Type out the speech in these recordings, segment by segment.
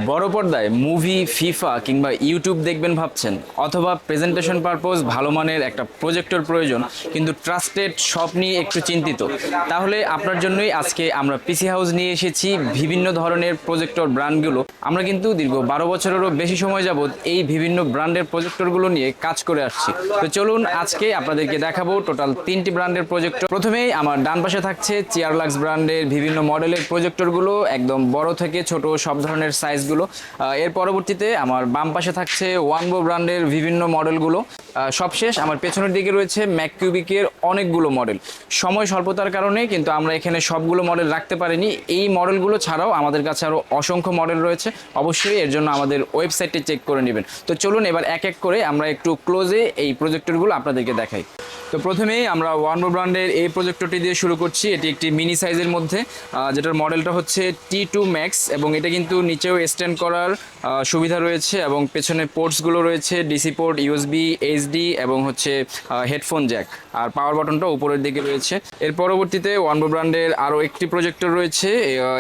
বড় পর্দায় movie, FIFA কিংবা ইউটিউব দেখবেন ভাবছেন, অথবা প্রেজেন্টেশন পারপোজ ভালো মানের একটা প্রজেক্টর প্রয়োজন কিন্তু ট্রাস্টেড শপ নিয়ে একটু চিন্তিত, তাহলে আপনার জন্যই আজকে আমরা পিসি হাউস নিয়ে এসেছি বিভিন্ন ধরনের প্রজেক্টর ব্র্যান্ডগুলো। আমরা কিন্তু দীর্ঘ 12 বছরেরও বেশি সময় যাবৎ এই বিভিন্ন ব্র্যান্ডের প্রজেক্টরগুলো নিয়ে কাজ করে আসছি। তো চলুন আজকে আপনাদেরকে দেখাবো টোটাল 3টি ব্র্যান্ডের প্রজেক্টর। প্রথমেই আমার ডান পাশে থাকছে চিয়ারলাক্স ব্র্যান্ডের বিভিন্ন মডেলের প্রজেক্টরগুলো, একদম বড় থেকে ছোট সব ধরনের সাইজগুলো। এর পরবর্তীতে আমার বাম পাশে থাকছে ওয়ানবো ব্র্যান্ডের বিভিন্ন মডেলগুলো। সবশেষ আমার পেছনের দিকে রয়েছে ম্যাককিউবিকের অনেকগুলো মডেল। সময় স্বল্পতার কারণে কিন্তু আমরা এখানে সবগুলো মডেল রাখতে পারিনি। এই মডেলগুলো ছাড়াও আমাদের কাছে আরও অসংখ্য মডেল রয়েছে, অবশ্যই এর জন্য আমাদের ওয়েবসাইটটি চেক করে নেবেন। তো চলুন এবার এক এক করে আমরা একটু ক্লোজে এই প্রজেক্টরগুলো আপনাদেরকে দেখাই। তো প্রথমেই আমরা ওয়ানবো ব্র্যান্ডের এই প্রজেক্টরটি দিয়ে শুরু করছি। এটি একটি মিনি সাইজের মধ্যে, যেটার মডেলটা হচ্ছে T2 Max, এবং এটা কিন্তু নিচেও এক্সটেন্ড করার সুবিধা রয়েছে এবং পেছনে পোর্টসগুলো রয়েছে ডিসি পোর্ট, ইউএসবি, এইচডি এবং হচ্ছে হেডফোন জ্যাক, আর পাওয়ার বাটনটা উপরের দিকে রয়েছে। এর পরবর্তীতে ওয়ানবো ব্র্যান্ডের আরও একটি প্রজেক্টর রয়েছে,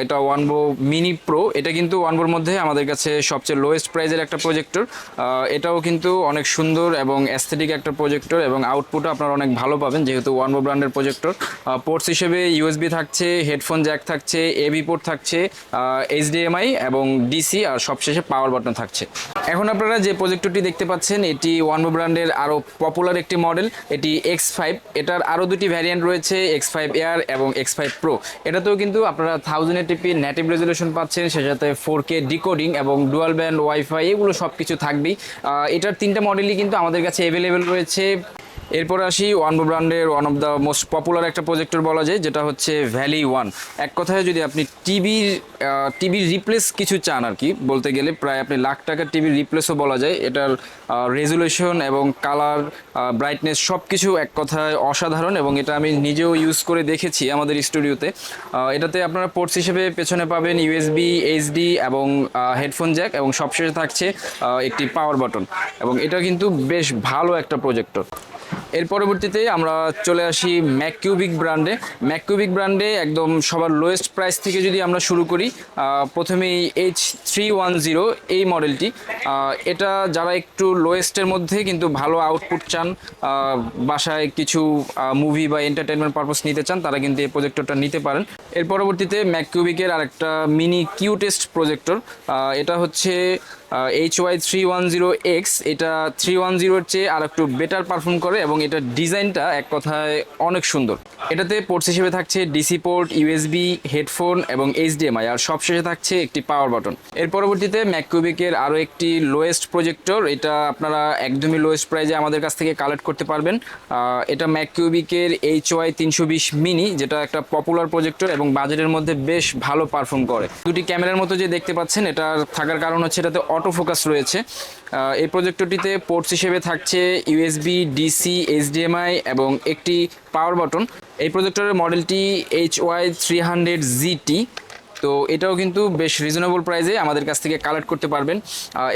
এটা ওয়ানবো মিনি প্রো। এটা কিন্তু ওয়ানবোর মধ্যে আমাদের কাছে সবচেয়ে লোয়েস্ট প্রাইজের একটা প্রজেক্টর। এটাও কিন্তু অনেক সুন্দর এবং অ্যাস্থেটিক একটা প্রজেক্টর, এবং আউটপুটও আপনারা অনেক ভালো পাবেন যেহেতু ওয়ানবো ব্র্যান্ডের প্রজেক্টর। পোর্টস হিসেবে ইউএসবি থাকছে, হেডফোন জ্যাক থাকছে, এবি পোর্ট থাকছে, এইচডিএমআই এবং ডিসি, আর সবশেষে পাওয়ার বাটন থাকছে। এখন আপনারা যে প্রজেক্টরটি দেখতে পাচ্ছেন এটি ওয়ানবো ব্র্যান্ডের আরও পপুলার একটি মডেল, এটি X5। এটার আরও দুটি ভ্যারিয়েন্ট রয়েছে, X5 এয়ার এবং X5 প্রো। এটাতেও কিন্তু আপনারা 1080p নেটিভ রেজলিউশন পাচ্ছেন, সে সাথে 4K ডিকোডিং এবং ডুয়াল ব্যান্ড ওয়াইফাই, এগুলো সব কিছু থাকবেই। এটার 3টা মডেলই কিন্তু আমাদের কাছে অ্যাভেলেবেল রয়েছে। এরপরে আসি ওয়ানবো ব্র্যান্ডের one of the most popular একটা প্রজেক্টর বলা যায়, যেটা হচ্ছে ভ্যালি ওয়ান। এক কথায় যদি আপনি টিভির রিপ্লেস কিছু চান আর কি, বলতে গেলে প্রায় আপনি লাখ টাকার টিভির রিপ্লেসও বলা যায়। এটার রেজুলেশন এবং কালার, ব্রাইটনেস সব কিছু এক কথায় অসাধারণ, এবং এটা আমি নিজেও ইউজ করে দেখেছি আমাদের স্টুডিওতে। এটাতে আপনারা পোর্টস হিসেবে পেছনে পাবেন ইউএসবি, এইচডি এবং হেডফোন জ্যাক, এবং সবশেষে থাকছে একটি পাওয়ার বাটন, এবং এটা কিন্তু বেশ ভালো একটা প্রজেক্টর। এর পরবর্তীতে আমরা চলে আসি ম্যাককিউবিক ব্র্যান্ডে একদম সবার লোয়েস্ট প্রাইস থেকে যদি আমরা শুরু করি, প্রথমেই H310 এই মডেলটি। এটা যারা একটু লোয়েস্টের মধ্যে কিন্তু ভালো আউটপুট চান, বাসায় কিছু মুভি বা এন্টারটেনমেন্ট পারপাস নিতে চান, তারা কিন্তু এই প্রজেক্টরটা নিতে পারেন। এর পরবর্তীতে ম্যাককিউবিকের আরেকটা মিনি কিউটেস্ট প্রজেক্টর, এটা হচ্ছে HY310X। এটা 310-এর চেয়ে আর একটু বেটার পারফর্ম করে, এবং এটার ডিজাইনটা এক কথায় অনেক সুন্দর। এটাতে পোর্টস হিসেবে থাকছে ডিসি পোর্ট, ইউএসবি, হেডফোন এবং এইচডিএমআই, আর সবশেষে থাকছে একটি পাওয়ার বাটন। এর পরবর্তীতে ম্যাককিউবিকের আরও একটি লোয়েস্ট প্রজেক্টর, এটা আপনারা একদমই লোয়েস্ট প্রাইজে আমাদের কাছ থেকে কালেক্ট করতে পারবেন। এটা ম্যাককিউবিকের HY320 মিনি, যেটা একটা পপুলার প্রজেক্টর এবং বাজেটের মধ্যে বেশ ভালো পারফর্ম করে। দুটি ক্যামেরার মতো যে দেখতে পাচ্ছেন, এটা থাকার কারণ হচ্ছে এটাতে অটো ফোকাস রয়েছে। এই প্রজেক্টরটিতে পোর্টস হিসেবে থাকছে ইউএসবি, ডিসি, এইচডিএমআই এবং একটি পাওয়ার বাটন। এই প্রজেক্টরের মডেলটি HY300ZT। তো এটাও কিন্তু বেশ রিজনেবল প্রাইসে আমাদের কাছ থেকে কালেক্ট করতে পারবেন।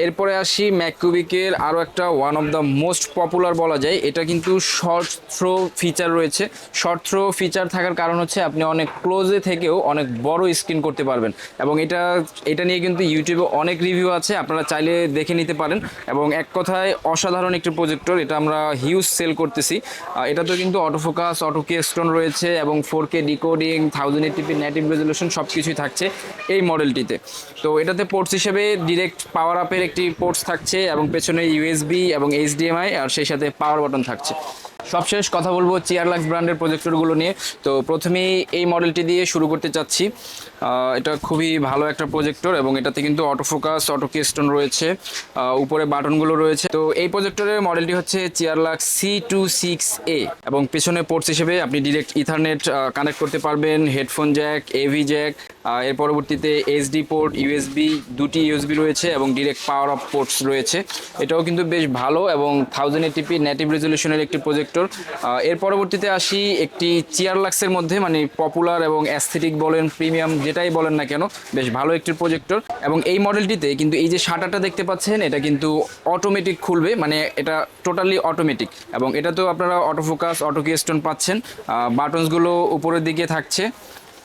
এরপরে আসি ম্যাককিউবিকের আরও একটা one of the most popular বলা যায়, এটা কিন্তু শর্ট থ্রো ফিচার রয়েছে। শর্ট থ্রো ফিচার থাকার কারণ হচ্ছে আপনি অনেক ক্লোজে থেকেও অনেক বড় স্ক্রিন করতে পারবেন, এবং এটা নিয়ে কিন্তু ইউটিউবে অনেক রিভিউ আছে, আপনারা চাইলে দেখে নিতে পারেন। এবং এক কথায় অসাধারণ একটি প্রজেক্টর, এটা আমরা হিউজ সেল করতেছি। এটাতেও কিন্তু অটোফোকাস, অটো কেস্টোন রয়েছে এবং 4K decoding, 1080p native resolution সব কিছুই থাকছে এই মডেলটিতে। তো এটাতে পোর্টস হিসেবে ডিরেক্ট পাওয়ার আপের একটি পোর্টস থাকছে, এবং পেছনে ইউএসবি এবং এইচডিএমআই, আর সেই সাথে পাওয়ার বাটন থাকছে। সবশেষ কথা বলবো চিয়ারলাক্স ব্র্যান্ডের প্রজেক্টরগুলো নিয়ে। তো প্রথমেই এই মডেলটি দিয়ে শুরু করতে চাচ্ছি। এটা খুবই ভালো একটা প্রজেক্টর, এবং এটাতে কিন্তু অটোফোকাস, অটো কেস্টোন রয়েছে, উপরে বাটনগুলো রয়েছে। তো এই প্রজেক্টরের মডেলটি হচ্ছে চিয়ারলাক্স C26A, এবং পেছনে পোর্টস হিসেবে আপনি ডিরেক্ট ইথারনেট কানেক্ট করতে পারবেন, হেডফোন জ্যাক, এভি জ্যাক, এর পরবর্তীতে এইচডি পোর্ট, ইউএসবি, দুটি ইউএসবি রয়েছে এবং ডিরেক্ট পাওয়ার অফ পোর্টস রয়েছে। এটাও কিন্তু বেশ ভালো এবং 1080p নেটিভ রেজলিউশনের একটি প্রজেক্টর। এর পরবর্তীতে আসি একটি চিয়ারলাক্সের মধ্যে, মানে পপুলার এবং অ্যাস্থেটিক বলেন, প্রিমিয়াম যেটাই বলেন না কেন, বেশ ভালো একটি প্রজেক্টর। এবং এই মডেলটিতে কিন্তু এই যে শাটারটা দেখতে পাচ্ছেন, এটা কিন্তু অটোমেটিক খুলবে, মানে এটা টোটালি অটোমেটিক, এবং এটাতেও আপনারা অটোফোকাস, অটো কেস্টোন পাচ্ছেন। বাটনসগুলো উপরের দিকে থাকছে।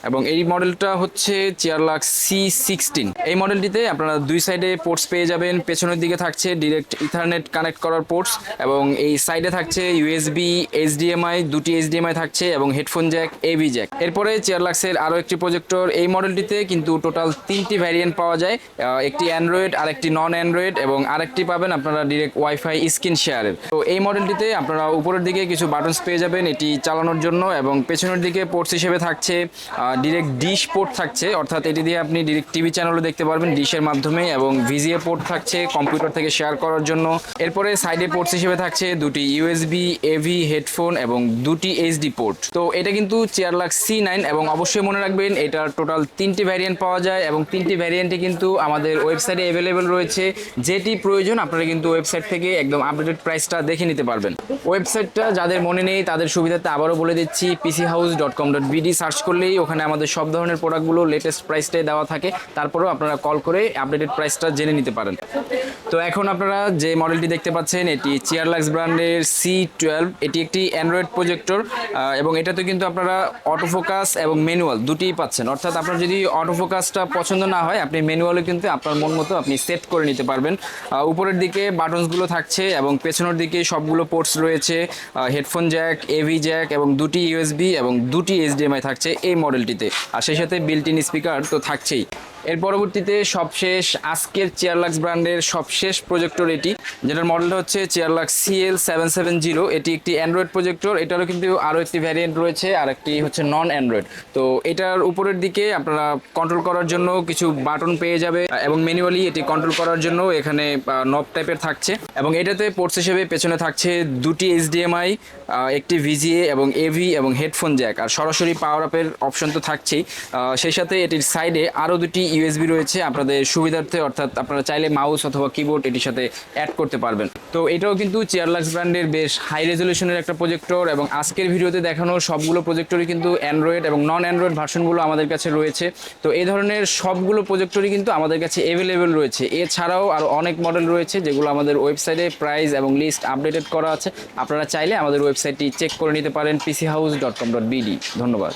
এবং এই মডেলটা হচ্ছে চেয়ারলাক্স C16। এই মডেলটিতে আপনারা দুই সাইডে পোর্টস পেয়ে যাবেন। পেছনের দিকে থাকছে ডিরেক্ট ইথারনেট কানেক্ট করার পোর্টস এবং এই সাইডে থাকছে ইউএসবি, HDMI, দুটি HDMI থাকছে এবং হেডফোন জ্যাক, AV জ্যাক। এরপরে চেয়ারলাক্সের আরও একটি প্রজেক্টর। এই মডেলটিতে কিন্তু টোটাল 3টি ভ্যারিয়েন্ট পাওয়া যায়, একটি অ্যান্ড্রয়েড, আরেকটি নন অ্যান্ড্রয়েড এবং আরেকটি পাবেন আপনারা ডিরেক্ট ওয়াইফাই স্ক্রিন শেয়ারের। তো এই মডেলটিতে আপনারা উপরের দিকে কিছু বাটনস পেয়ে যাবেন এটি চালানোর জন্য এবং পেছনের দিকে পোর্টস হিসেবে থাকছে ডিরেক্ট ডিশ পোর্ট থাকছে, অর্থাৎ এটি দিয়ে আপনি ডিরেক্ট টিভি চ্যানেলও দেখতে পারবেন ডিশের মাধ্যমে, এবং VGA পোর্ট থাকছে কম্পিউটার থেকে শেয়ার করার জন্য। এরপরে সাইডে পোর্টস হিসেবে থাকছে দুটি USB, AV, হেডফোন এবং দুটি HD পোর্ট। তো এটা কিন্তু চেয়ারলাক্স C9 এবং অবশ্যই মনে রাখবেন এটার টোটাল 3টি ভ্যারিয়েন্ট পাওয়া যায় এবং 3টি ভ্যারিয়েন্টে কিন্তু আমাদের ওয়েবসাইটে অ্যাভেলেবেল রয়েছে। যেটি প্রয়োজন আপনারা কিন্তু ওয়েবসাইট থেকে একদম আপডেটেড প্রাইসটা দেখে নিতে পারবেন। ওয়েবসাইটটা যাদের মনে নেই তাদের সুবিধাতে আবারও বলে দিচ্ছি, pchouse.com.bd সার্চ করলেই ওখানে আমাদের সব ধরনের প্রোডাক্টগুলো লেটেস্ট প্রাইসটাই দেওয়া থাকে। তারপরেও আপনারা কল করে আপডেটেড প্রাইসটা জেনে নিতে পারেন। তো এখন আপনারা যে মডেলটি দেখতে পাচ্ছেন এটি চেয়ারলাক্স ব্র্যান্ডের C12। এটি একটি অ্যান্ড্রয়েড প্রজেক্টর এবং এটাতে কিন্তু আপনারা অটোফোকাস এবং ম্যানুয়াল দুটিই পাচ্ছেন, অর্থাৎ আপনার যদি অটোফোকাসটা পছন্দ না হয় আপনি ম্যানুয়ালও কিন্তু আপনার মন মতো আপনি সেট করে নিতে পারবেন। উপরের দিকে বাটনসগুলো থাকছে এবং পেছনের দিকে সবগুলো পোর্টস রয়েছে, হেডফোন জ্যাক, AV জ্যাক এবং দুটি USB এবং দুটি HDMI থাকছে এই মডেলটিতে, আর সেই সাথে বিল্ট ইন স্পিকার তো থাকছেই। এর পরবর্তীতে সবশেষ আজকের চেয়ারলাক্স ব্র্যান্ডের সবশেষ প্রজেক্টর এটি, যেটার মডেলটা হচ্ছে চেয়ারলাক্স CL770। এটি একটি অ্যান্ড্রয়েড প্রজেক্টর। এটারও কিন্তু আরও একটি ভ্যারিয়েন্ট রয়েছে, আর একটি হচ্ছে নন অ্যান্ড্রয়েড। তো এটার উপরের দিকে আপনারা কন্ট্রোল করার জন্য কিছু বাটন পেয়ে যাবে এবং ম্যানুয়ালি এটি কন্ট্রোল করার জন্য এখানে নব টাইপের থাকছে এবং এটাতে পোর্টস হিসেবে পেছনে থাকছে দুটি HDMI, একটি VGA এবং AV এবং হেডফোন জ্যাক, আর সরাসরি পাওয়ার আপের অপশন তো থাকছেই। সেই সাথে এটির সাইডে আরও দুটি USB রয়েছে আপনাদের সুবিধার্থে, অর্থাৎ আপনারা চাইলে মাউস অথবা কিবোর্ড এটির সাথে অ্যাড করতে পারবেন। তো এটাও কিন্তু চেয়ারলাক্স ব্র্যান্ডের বেশ হাই রেজলিউশনের একটা প্রজেক্টর এবং আজকের ভিডিওতে দেখানো সবগুলো প্রজেক্টরই কিন্তু অ্যান্ড্রয়েড এবং নন অ্যান্ড্রয়েড ভার্সনগুলো আমাদের কাছে রয়েছে। তো এই ধরনের সবগুলো প্রজেক্টরই কিন্তু আমাদের কাছে অ্যাভেলেবেল রয়েছে। এছাড়াও আরও অনেক মডেল রয়েছে যেগুলো আমাদের ওয়েবসাইটে প্রাইস এবং লিস্ট আপডেটেড করা আছে। আপনারা চাইলে আমাদের ওয়েবসাইটটি চেক করে নিতে পারেন pchouse.com.bd। ধন্যবাদ।